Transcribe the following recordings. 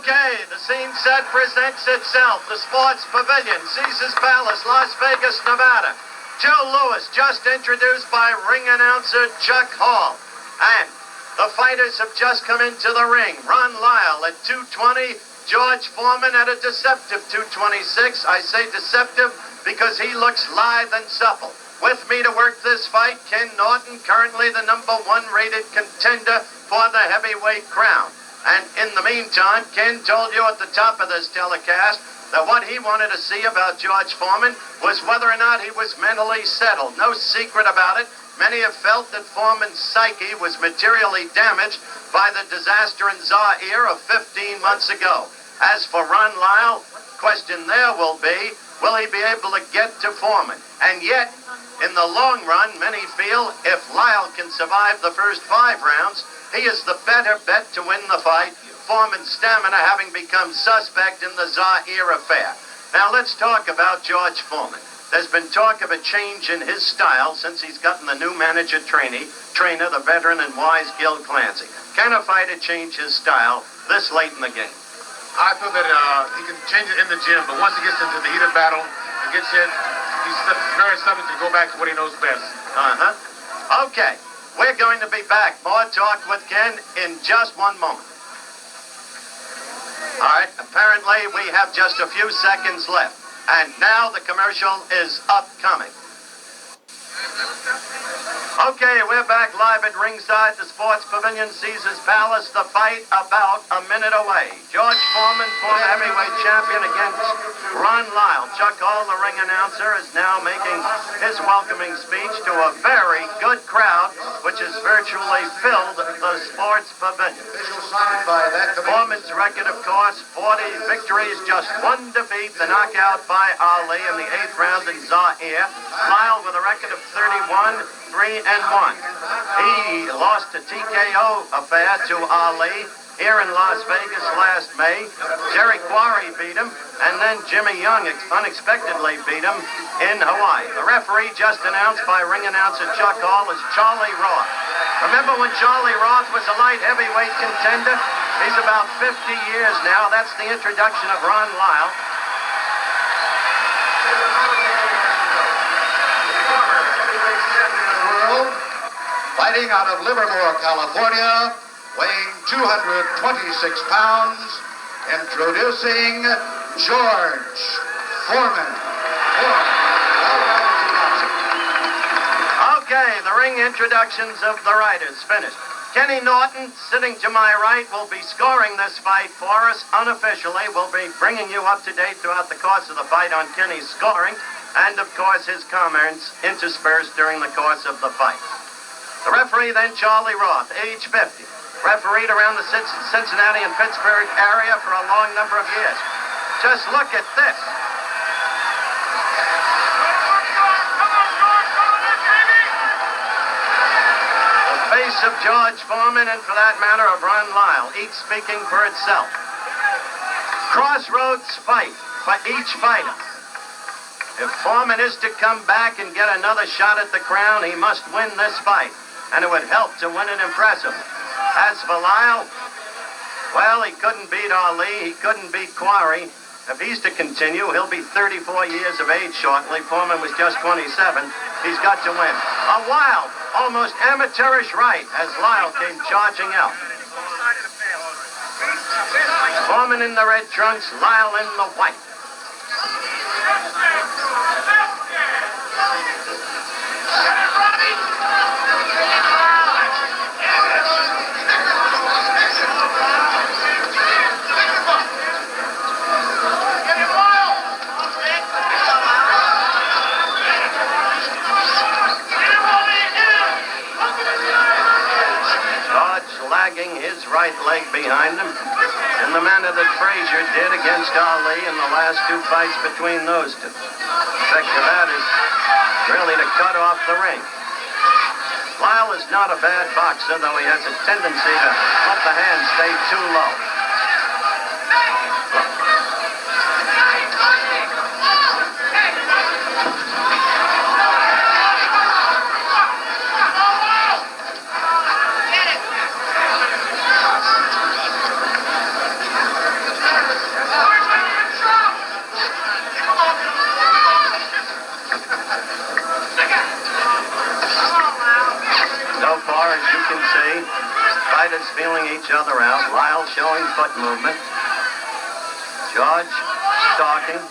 Okay, the scene set presents itself. The Sports Pavilion, Caesars Palace, Las Vegas, Nevada. Joe Louis, just introduced by ring announcer Chuck Hall. And the fighters have just come into the ring. Ron Lyle at 220, George Foreman at a deceptive 226. I say deceptive because he looks lithe and supple. With me to work this fight, Ken Norton, currently the #1 rated contender for the heavyweight crown. And in the meantime, Ken told you at the top of this telecast that what he wanted to see about George Foreman was whether or not he was mentally settled. No secret about it. Many have felt that Foreman's psyche was materially damaged by the disaster in Zaire of 15 months ago. As for Ron Lyle, question there will he be able to get to Foreman? And yet, in the long run, many feel if Lyle can survive the first 5 rounds, he is the better bet to win the fight, Foreman's stamina having become suspect in the Zaire affair. Now let's talk about George Foreman. There's been talk of a change in his style since he's gotten the new trainer, the veteran and wise Gil Clancy. Can a fighter change his style this late in the game? I feel that he can change it in the gym, but once he gets into the heat of battle and gets hit, he's very subject to go back to what he knows best. Okay. We're going to be back. More talk with Ken in just one moment. All right, apparently we have just a few seconds left. And now the commercial is upcoming. Okay, we're back live at ringside, the Sports Pavilion, Caesars Palace. The fight about a minute away. George Foreman, former heavyweight champion, against Ron Lyle. Chuck Hall, the ring announcer, is now making his welcoming speech to a very good crowd, which has virtually filled the Sports Pavilion. Foreman's record, of course, 40 victories, just 1 defeat, the knockout by Ali in the 8th round in Zaire. Lyle with a record of 31, 3-1. He lost a TKO affair to Ali here in Las Vegas last May. Jerry Quarry beat him, and then Jimmy Young unexpectedly beat him in Hawaii. The referee just announced by ring announcer Chuck Hall is Charlie Roth. Remember when Charlie Roth was a light heavyweight contender? He's about 50 years now. That's the introduction of Ron Lyle. Fighting out of Livermore, California, weighing 226 pounds, introducing George Foreman. Okay, the ring introductions of the riders finished. Kenny Norton, sitting to my right, will be scoring this fight for us unofficially. We'll be bringing you up to date throughout the course of the fight on Kenny's scoring and, of course, his comments interspersed during the course of the fight. The referee then, Charlie Roth, age 50. Refereed around the Cincinnati and Pittsburgh area for a long number of years. Just look at this. The face of George Foreman and, for that matter, of Ron Lyle, each speaking for itself. Crossroads fight for each fighter. If Foreman is to come back and get another shot at the crown, he must win this fight. And it would help to win it impressively. As for Lyle, well, he couldn't beat Ali, he couldn't beat Quarry. If he's to continue, he'll be 34 years of age shortly. Foreman was just 27. He's got to win. A wild, almost amateurish right as Lyle came charging out. Foreman in the red trunks, Lyle in the white. His right leg behind him in the manner that Frazier did against Ali in the last 2 fights between those two. The effect of that is really to cut off the ring. Lyle is not a bad boxer, though he has a tendency to let the hand stay too low. fighters feeling each other out. Lyle showing foot movement. George stalking,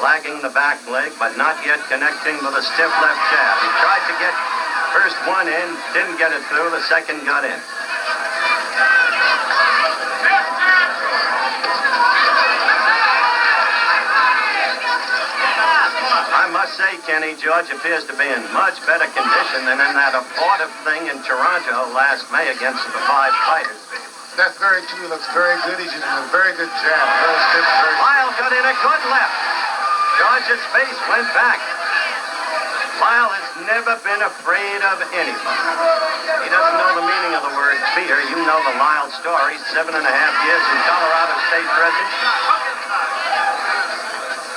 lagging the back leg, but not yet connecting with a stiff left jab. He tried to get first one in, didn't get it through. The second got in. I must say, Kenny, George appears to be in much better condition than in that abortive thing in Toronto last May against the 5 fighters. That's very true. He looks very good. He's using a very good jab. Very stiff, very... Lyle got in a good left. George's face went back. Lyle has never been afraid of anybody. He doesn't know the meaning of the word fear. You know the Lyle story. 7.5 years in Colorado State prison.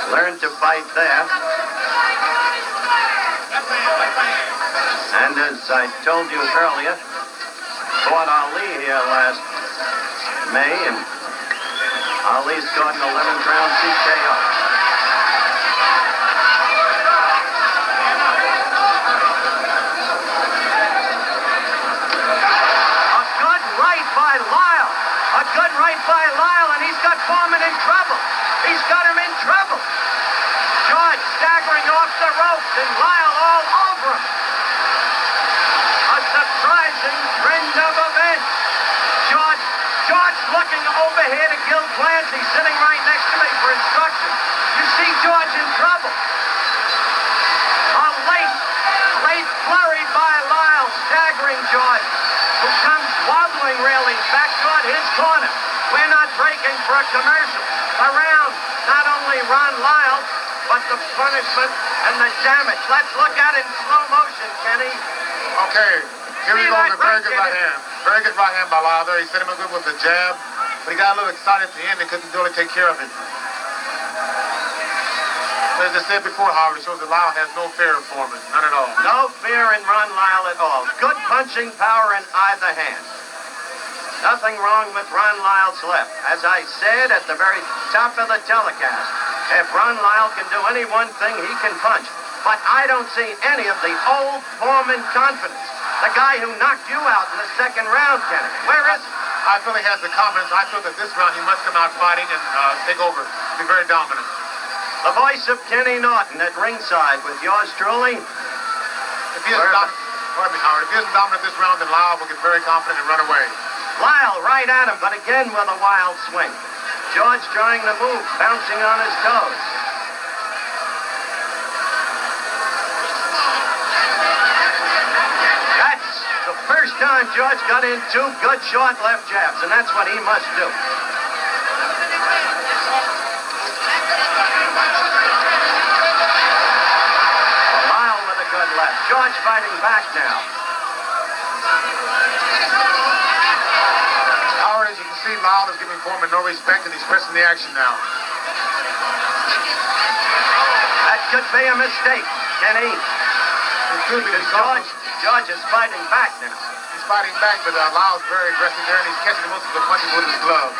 Learned to fight there. And as I told you earlier, fought Ali here last May, and Ali scored an 11th round TKO. A good right by Lyle. A good right by Lyle, and he's got Foreman in trouble. He's got him in trouble. George staggering off the ropes, and Lyle all over him. A surprising trend of events. George looking over here to Gil Clancy, sitting right next to me for instruction. You see George in trouble. A late flurry by Lyle, staggering George, who comes wobbling really back toward his corner. We're not breaking for a commercial. The round not only run Lyle, but the punishment and the damage. Let's look at it in slow motion, Kenny. Okay, here we go with a very good right hand. Very good right hand by Lyle there. He set him up good with the jab, but he got a little excited at the end and couldn't really take care of it. As I said before, however, it shows that Lyle has no fear of Foreman. None at all. No fear in Ron Lyle at all. Good punching power in either hand. Nothing wrong with Ron Lyle's left. As I said at the very top of the telecast, if Ron Lyle can do any one thing, he can punch. But I don't see any of the old Foreman confidence. The guy who knocked you out in the second round, Kenny. Where is he? I feel he has the confidence. I feel that this round he must come out fighting and take over. Be very dominant. The voice of Kenny Norton at ringside with yours truly. If he isn't dominant this round, then Lyle will get very confident and run away. Lyle right at him, but again with a wild swing. George trying to move, bouncing on his toes. That's the first time George got in 2 good short left jabs, and that's what he must do. Lyle with a good left. George fighting back now. Howard, as you can see, Lyle is giving Foreman no respect, and he's pressing the action now. That could be a mistake, Kenny. It could be because George is fighting back now. He's fighting back, but Lyle's very aggressive there, and he's catching most of the punches with his glove.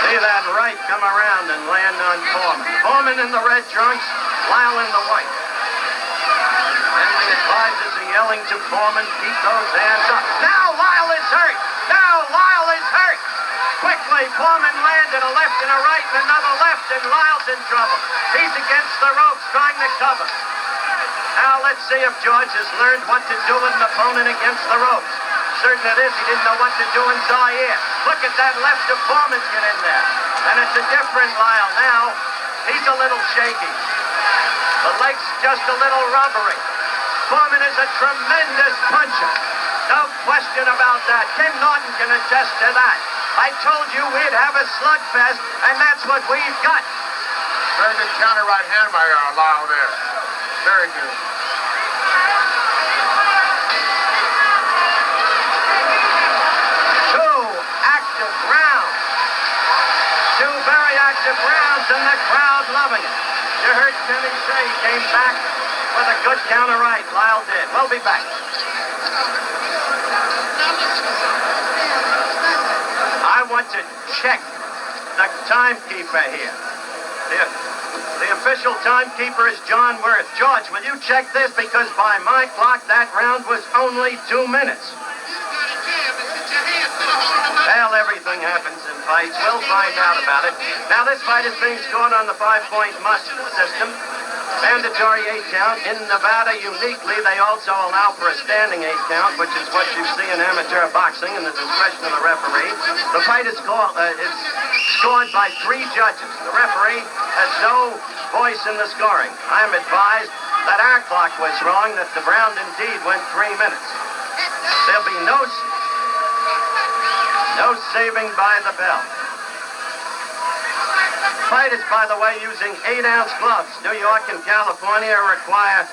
See that right come around and land on Foreman. Foreman in the red trunks, Lyle in the white. And the advisors are yelling to Foreman, keep those hands up. Now Lyle is hurt. Now Lyle is hurt. Quickly, Foreman landed a left and a right and another left, and Lyle's in trouble. He's against the ropes trying to cover. Now let's see if George has learned what to do with an opponent against the ropes. Certain it is, he didn't know what to do in Zaire. Look at that left of Foreman's get in there. And it's a different Lyle now. He's a little shaky. The leg's just a little rubbery. Foreman is a tremendous puncher. No question about that. Ken Norton can attest to that. I told you we'd have a slugfest, and that's what we've got. Very good counter right hand by Lyle there. Very good. Two very active rounds, and the crowd loving it. You heard Kenny say he came back with a good counter right. Lyle did. We'll be back. want to check the timekeeper here. The official timekeeper is John Worth. George, will you check this? Because by my clock, that round was only 2 minutes. Well, everything happens in fights. We'll find out about it. Now, this fight is being scored on the 5-point must system. Mandatory 8 count. In Nevada, uniquely, they also allow for a standing 8 count, which is what you see in amateur boxing in the discretion of the referee. The fight is scored by 3 judges. The referee has no voice in the scoring. I'm advised that our clock was wrong, that the round indeed went 3 minutes. There'll be no saving by the bell. Fight is, by the way, using 8-ounce gloves. New York and California require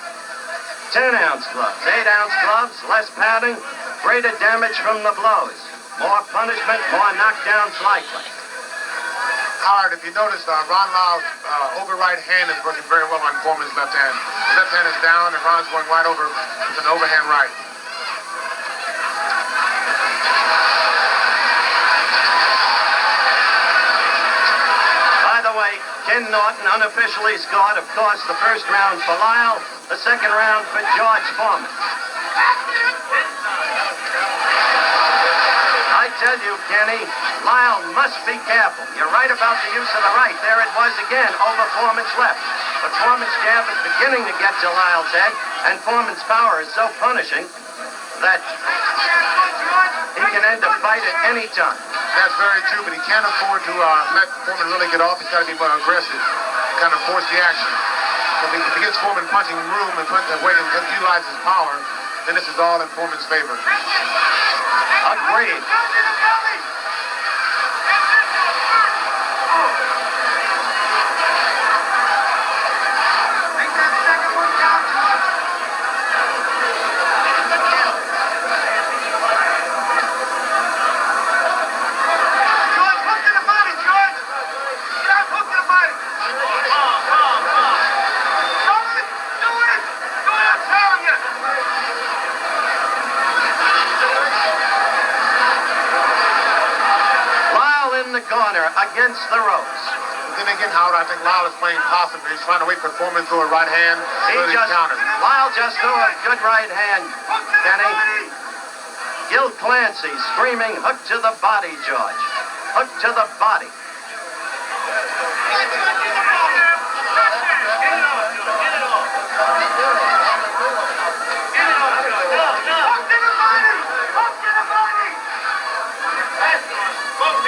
10-ounce gloves. 8-ounce gloves, less padding, greater damage from the blows. More punishment, more knockdowns likely. Howard, if you notice, Ron Lyle's over right hand is working very well on Foreman's left hand. His left hand is down, and Ron's going right over with an overhand right. By the way, Ken Norton unofficially scored, of course, the first round for Lyle, the second round for George Foreman. I tell you, Kenny, Lyle must be careful. You're right about the use of the right. There it was again, over Foreman's left. But Foreman's jab is beginning to get to Lyle's head, and Foreman's power is so punishing that he can end a fight at any time. That's very true, but he can't afford to let Foreman really get off. He's got to be more aggressive and kind of force the action. If he gets Foreman punching room and punching weight and utilize his power, then this is all in Foreman's favor. Agreed. Corner against the ropes. But then again, Howard, I think Lyle is playing possum. He's trying to wait for Foreman to throw a right hand. Lyle just threw a good right hand, Kenny. Gil Clancy screaming, hook to the body, George. Hook to the body.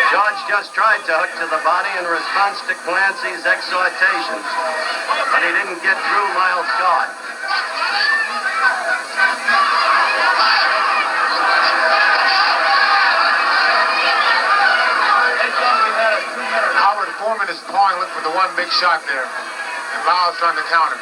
George just tried to hook to the body in response to Clancy's exhortations, but he didn't get through Lyle's guard. Howard, Foreman is pawing, looking for the one big shot there, and Lyle's trying to counter.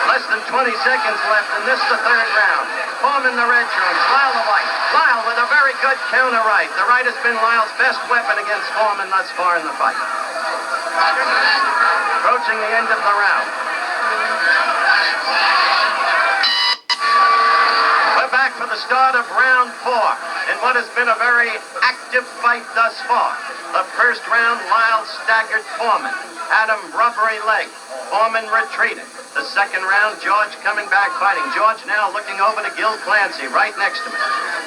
Less than 20 seconds left, and this is the third round. Foreman the red trunks, Lyle the white. Lyle with a very good counter right. The right has been Lyle's best weapon against Foreman thus far in the fight. Approaching the end of the round. We're back for the start of round 4 in what has been a very active fight thus far. The first round, Lyle staggered Foreman, had him rubbery leg. Foreman retreated. The second round, George coming back fighting. George now looking over to Gil Clancy, right next to him.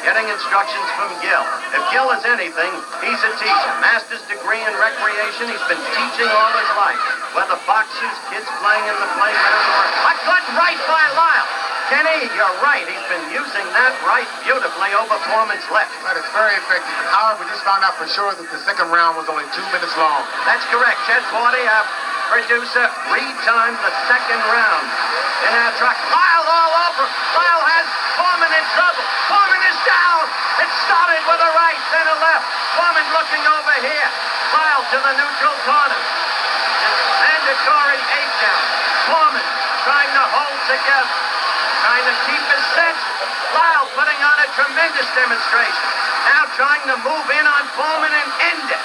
Getting instructions from Gil. If Gil is anything, he's a teacher. Master's degree in recreation. He's been teaching all his life. Whether boxers, kids playing in the playground, or a good right by Lyle. Kenny, you're right. He's been using that right beautifully over Foreman's left. That is very effective. And Howard, we just found out for sure that the second round was only 2 minutes long. That's correct. Chet Forty, our producer, retimed the second round in our truck. Lyle all over. Lyle has Foreman in trouble. Foreman is down. It started with a right, then a left. Foreman looking over here. Lyle to the neutral corner. Mandatory 8 count. Foreman trying to hold together. Trying to keep his sense. Lyle putting on a tremendous demonstration. Now trying to move in on Foreman and end it.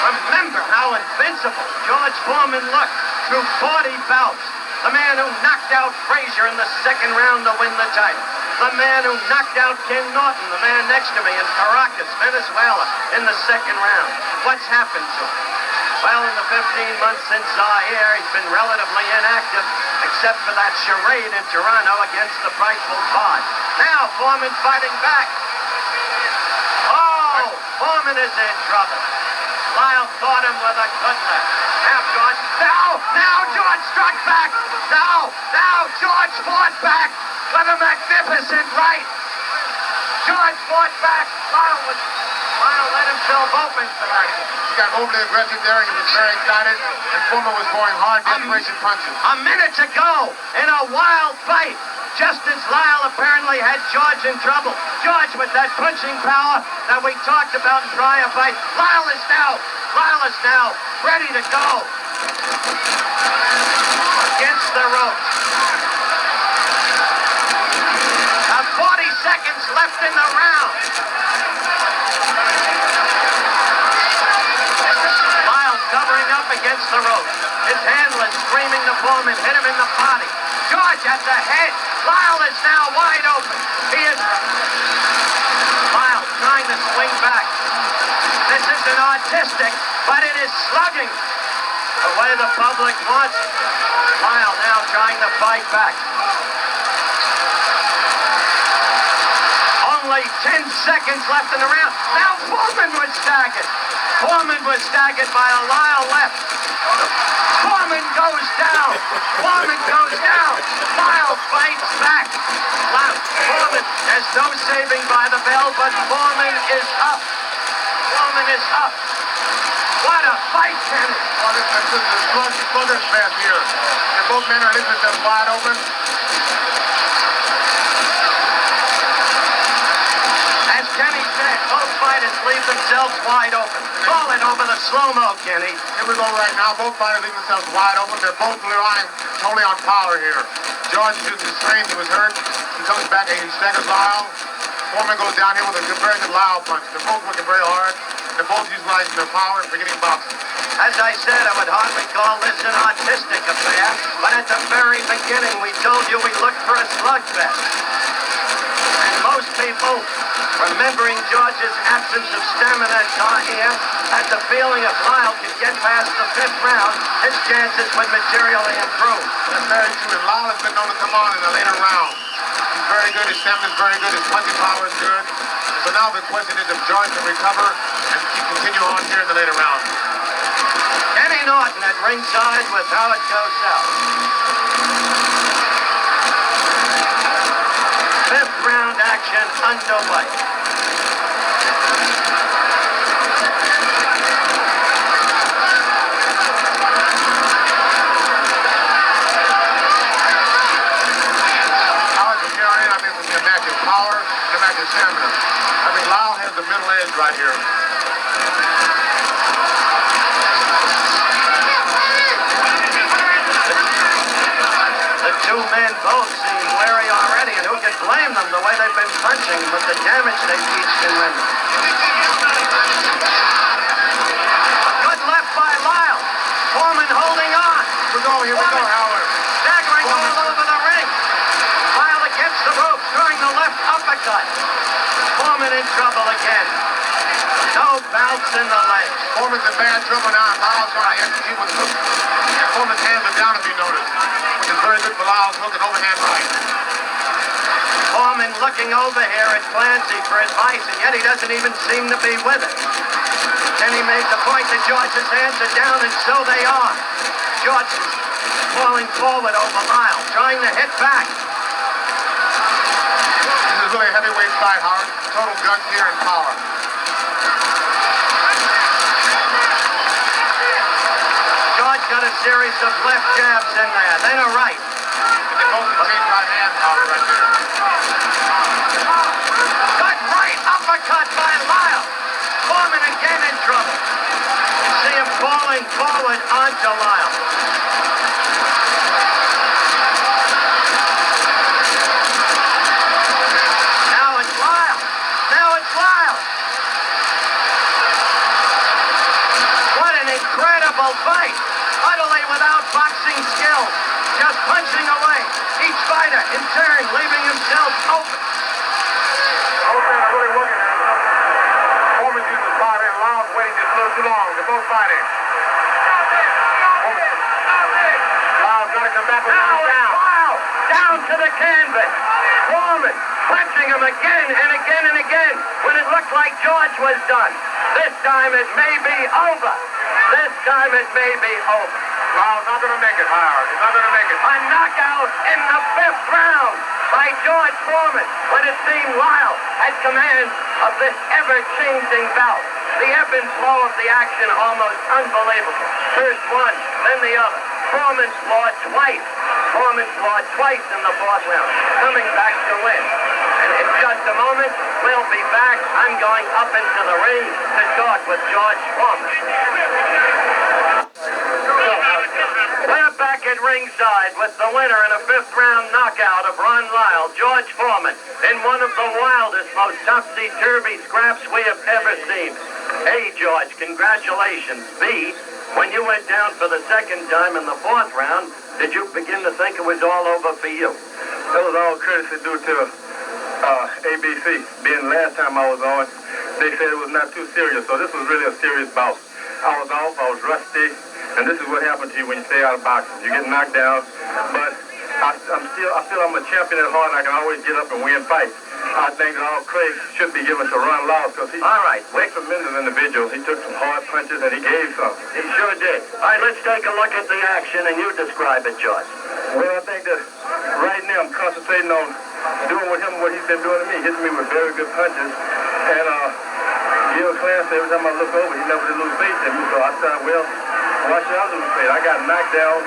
Remember how invincible George Foreman looked through 40 bouts. The man who knocked out Frazier in the second round to win the title. the man who knocked out Ken Norton, the man next to me in Caracas, Venezuela, in the second round. What's happened to him? Well, in the 15 months since Zaire, he's been relatively inactive, except for that charade in Toronto against the frightful Pod. Now, Foreman fighting back. Oh, Foreman is in trouble. Lyle caught him with a good left. Now, George. Now, George struck back. Now, George fought back with a magnificent right. George fought back. Lyle let himself open tonight. He got overly aggressive there. He was very excited, and Foreman was throwing hard desperation punches. A minute to go in a wild fight. Just as Lyle apparently had George in trouble. George with that punching power that we talked about in prior fights. Lyle is now ready to go. Against the ropes. 40 seconds left in the round. Lyle's covering up against the ropes. His handler screaming to Foreman, hit him in the body. George at the head. Lyle is now wide open. Lyle trying to swing back. This isn't artistic, but it is slugging the way the public wants it. Lyle now trying to fight back. Only 10 seconds left in the round. Now Foreman was staggered. Foreman was staggered by a Lyle left. Foreman goes down. Lyle fights back. Foreman, there's no saving by the bell, but Foreman is up. What a fight, Kenny. Well, this is a sluggish fest here. And both men are leaving themselves wide open. As Kenny said, both fighters leave themselves wide open. Call it over the slow-mo, Kenny. Here we go right now. Both fighters leave themselves wide open. They're both relying totally on power here. George uses his strength. He was hurt. He comes back and he staggers Lyle. Foreman goes down here with a very good Lyle punch. They're both working very hard. They're both utilizing their power and forgetting boxing. As I said, I would hardly call this an artistic affair, but at the very beginning we told you we looked for a slugfest. And most people, remembering George's absence of stamina at Zaire, had the feeling if Lyle could get past the 5th round, his chances would materially improve. That's very true, and Lyle has been known to come on in the later rounds. He's very good, his stamina is very good, his punching power is good. So now the question is if George can recover and continue on here in the later rounds. Kenny Norton at ringside with How It Goes South. 5th round action underway. Power and a match of stamina. I mean, Lyle has the middle edge right here. The two men both seem wary already, and who can blame them the way they've been punching with the damage they've each been rendering. Good left by Lyle. Foreman holding on. Here we go, Howard. Staggering all over the ring. Lyle against the ropes, throwing the left uppercut. Foreman in trouble again. No bounce in the legs. Foreman's in bad trouble now, and Lyle's trying to execute with the hook. And Foreman's hands are down, if you notice, which is very good for Lyle's hook and overhand right. Foreman looking over here at Clancy for advice, and yet he doesn't even seem to be with it. Then he made the point that George's hands are down, and so they are. George is falling forward over Lyle, trying to hit back. This is really a heavyweight fight, Howard. Total guns here and power. George got a series of left jabs in there, then a right. And they both exchange right hands, Howard, right there. Good right uppercut by Lyle. Foreman again in trouble. You see him falling forward onto Lyle. Now it's Lyle. What an incredible fight. Utterly without boxing skills. Just punching away. Each fighter in turn leaving himself open. to the canvas. Foreman punching him again and again and again when it looked like George was done. This time it may be over. This time it may be over. Lyle's not going to make it, Howard. He's not going to make it. A knockout in the 5th round by George Foreman when it seemed Lyle had command of this ever-changing bout. The ebb and flow of the action almost unbelievable. First one, then the other. Foreman floored twice. Foreman floored twice in the 4th round, coming back to win. And in just a moment, we'll be back. I'm going up into the ring to talk with George Foreman. We're back at ringside with the winner in a 5th round knockout of Ron Lyle, George Foreman, in one of the wildest, most topsy-turvy scraps we have ever seen. A, George, congratulations. B, when you went down for the 2nd time in the 4th round, did you begin to think it was all over for you? That was all courtesy due to ABC. Being the last time I was on, they said it was not too serious, so this was really a serious bout. I was off, I was rusty, and this is what happens to you when you stay out of boxing. You get knocked down, but I feel I'm a champion at heart, and I can always get up and win fights. I think that all credit should be given to Ron Lyle because he's a tremendous individual. He took some hard punches and he gave some. He sure did. All right, let's take a look at the action and you describe it, George. Well, I think that right now I'm concentrating on doing with him what he's been doing to me, hitting me with very good punches. And Gil Clancy, every time I look over, he never did lose faith in me. So I thought, well, why should I lose faith? I got knocked down.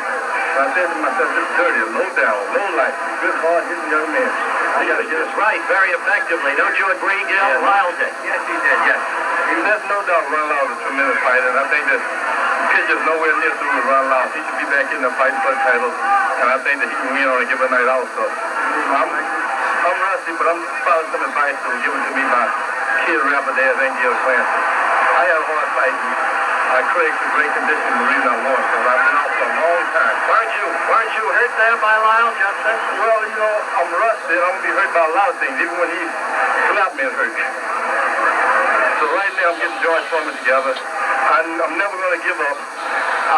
So I said to myself, this is dirty, low down, low life, good, hard-hitting young man. I got to get it right very effectively. Don't you agree, Gil? Yes. Lyle did. Yes, he did, yes. There's no doubt Ron Lyle is a tremendous fighter, and I think that kid just nowhere near through with Ron Lyle. He should be back in the fight for the title, and I think that he can win on a given night also. I'm rusty, but I'm following some advice that was given to me by kid rapper there, Gil Clancy. I had a hard fight. Craig's a great condition, the reason I won, because I've been out for a long time. Weren't you hurt there by Lyle, Justin? Well, you know, I'm rusty, and I'm going to be hurt by a lot of things, even when he slapped me and hurt me. So right now I'm getting George Foreman together. I'm never going to give up.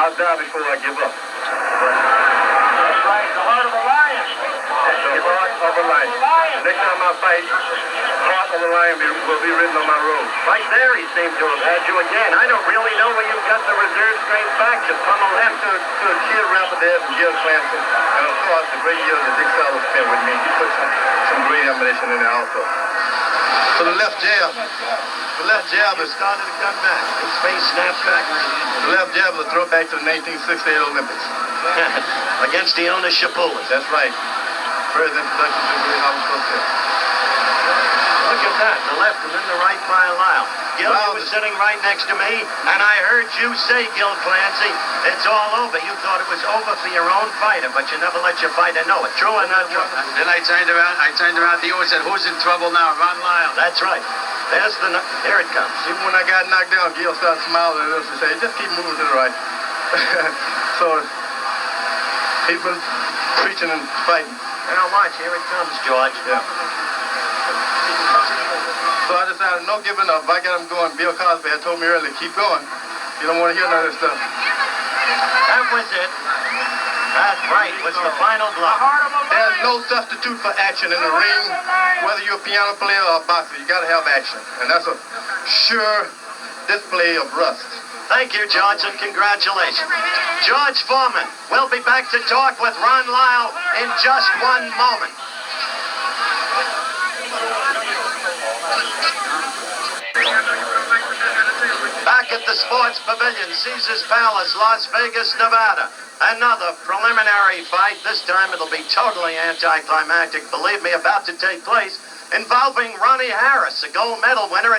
I'll die before I give up. That's right, the heart of a lion. The heart of a lion. Next time I fight, heart of a lion will be written on my robe. Right there he seemed to have had you again. I don't really know where you've got the reserve strength back to pummel him. To a kid rapper there from Gil Clancy. And of course, the great years that Dick Saddle spent with me. He put some great ammunition in there also. So the left jab. The left jab is started to come back. His face snapped back. The left jab is a throwback to the 1968 Olympics. Against the owner Shapulis. That's right. First introduction to the great Howard Cosell. Look at that, the left and then the right by Lyle. Gil, you were sitting right next to me, and I heard you say, Gil Clancy, it's all over. You thought it was over for your own fighter, but you never let your fighter know it. True or not true? Then I turned around to you and said, who's in trouble now? Ron Lyle. That's right. There it comes. Even when I got knocked down, Gil started smiling at us and said, just keep moving to the right. So he's been preaching and fighting. Now watch, here it comes, George. Yeah. So I decided, no giving up. If I got him going, Bill Cosby had told me earlier, keep going. You don't want to hear none of this stuff. That was it. That's right. It was the final blow. There's no substitute for action in the ring. Whether you're a piano player or a boxer, you got to have action. And that's a sure display of rust. Thank you, George, and congratulations. George Foreman. We'll be back to talk with Ron Lyle in just one moment. Back at the Sports Pavilion, Caesars Palace, Las Vegas, Nevada. Another preliminary fight. This time it'll be totally anticlimactic, believe me, about to take place, involving Ronnie Harris, a gold medal winner at